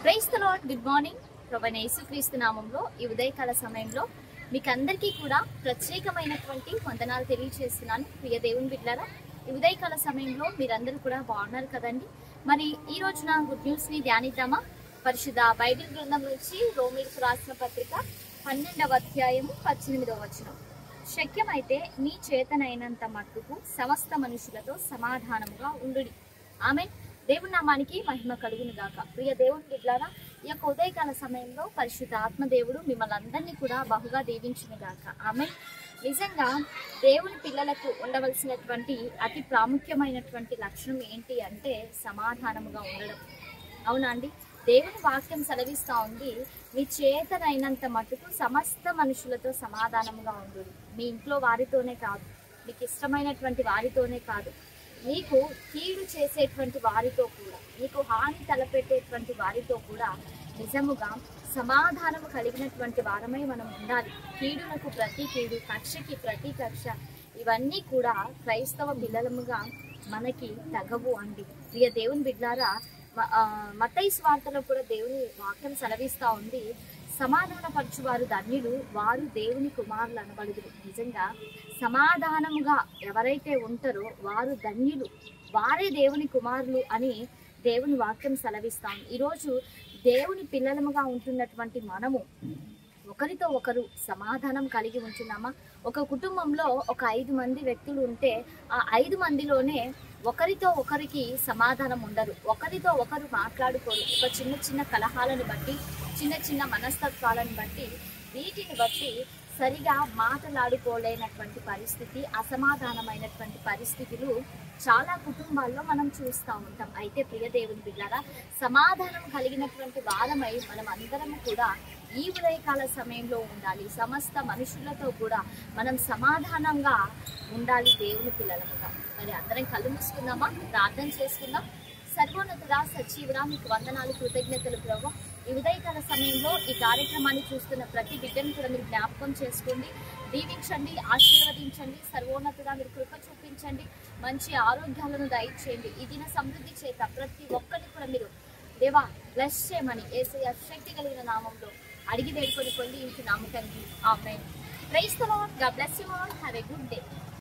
Praise the lord. Good morning. ప్రభువైన యేసుక్రీస్తు నామంలో ఈ ఉదయకాల సమయంలో మీకు అందరికీ కూడా ప్రత్యేకమైనటువంటి వందనాలు తెలియజేస్తున్నాను. ప్రియ దేవుని బిడ్డలారా, ఈ ఉదయకాల సమయంలో మీరందరూ కూడా బాగున్నారు కదండి. మరి ఈ రోజున గుడ్ న్యూస్ ని ధ్యానిద్దామా? పరిశుద్ధ బైబిల్ గ్రంథం నుంచి రోమీయులకు రాసిన పత్రిక 12వ అధ్యాయము 18వ వచనం. శక్యమైతే నీ చేతనైనంత మట్టుకు సమస్త మనుషులతో సమాధానముగా ఉండుడి. ఆమేన్. దేవుని నామానికి మహిమ కలుగును గాక. ప్రియ దేవుని బిడ్డలారా, ఈ యొక్క ఉదయకాల సమయంలో పరిశుద్ధ ఆత్మదేవుడు మిమ్మల్ని అందరినీ కూడా బహుగా దీవించును గాక. ఆమేన్. నిజంగా దేవుని పిల్లలకు ఉండవలసినటువంటి అతి ప్రాముఖ్యమైనటువంటి లక్షణం ఏంటి అంటే సమాధానముగా ఉండడం. అవునా అండి? దేవుని వాక్యం సెలవిస్తూ ఉంది, మీ చేతనైనంత మటుకు సమస్త మనుషులతో సమాధానముగా ఉండు. మీ ఇంట్లో వారితోనే కాదు, మీకు ఇష్టమైనటువంటి వారితోనే కాదు, మీకు కీడు చేసేటువంటి వారితో కూడా, మీకు హాని తలపెట్టేటువంటి వారితో కూడా నిజముగా సమాధానము కలిగినటువంటి వారమై మనం ఉండాలి. కీడులకు ప్రతి కీడు, కక్షకి ప్రతి కక్ష, ఇవన్నీ కూడా క్రైస్తవ పిల్లలముగా మనకి తగవు అండి. ప్రియ దేవుని బిడ్డలారా, మత్తయి సువార్తలో కూడా దేవుని వాక్యం సెలవిస్తూ ఉంది, సమాధానపరచువారు ధన్యులు, వారు దేవుని కుమారులు అనబడుదురు. నిజంగా సమాధానముగా ఎవరైతే ఉంటారో వారు ధన్యులు, వారే దేవుని కుమారులు అని దేవుని వాక్యం సెలవిస్తాం. ఈరోజు దేవుని పిల్లలముగా ఉంటున్నటువంటి మనము ఒకరితో ఒకరు సమాధానం కలిగి ఉంటున్నామా? ఒక కుటుంబంలో ఒక 5 మంది వ్యక్తులు ఉంటే ఆ 5 మందిలోనే ఒకరితో ఒకరికి సమాధానం ఉండరు, ఒకరితో ఒకరు మాట్లాడుకోరు. ఒక చిన్న చిన్న కలహాలను బట్టి, చిన్న చిన్న మనస్తత్వాలను బట్టి, వీటిని బట్టి సరిగా మాట్లాడుకోలేనటువంటి పరిస్థితి, అసమాధానమైనటువంటి పరిస్థితులు చాలా కుటుంబాల్లో మనం చూస్తూ ఉంటాం. అయితే ప్రియ దేవుని బిడ్డలారా, సమాధానం కలిగినటువంటి వారమై మనం అందరం కూడా ఈ ఉదయకాల సమయంలో ఉండాలి. సమస్త మనుషులతో కూడా మనం సమాధానంగా ఉండాలి దేవుని పిల్లలముగా. మరి అందరం కళ్ళు మూసుకుందామా? ప్రార్థన చేసుకుందాం. సర్వోన్నతుడా, సజీవుడా, మీకు వందనాలు, కృతజ్ఞతలు ప్రభువా. ఈ ఉదయకాల సమయంలో ఈ కార్యక్రమాన్ని చూస్తున్న ప్రతి బిడ్డను కూడా మీరు జ్ఞాపకం చేసుకోండి, దీవించండి, ఆశీర్వదించండి. సర్వోన్నతుడా, మీరు కృప చూపించండి, మంచి ఆరోగ్యాలను దయచేయండి. ఈ దిన సమృద్ధి చేత ప్రతి ఒక్కరిని కూడా మీరు దేవా బ్లెస్ చేయమని యేసయ్య శక్తి కలిగిన నామంలో అడిగి వేడుకొని పొంది ఇంటి నామకండి. Amen. Praise the Lord. God bless you all. Have a good day.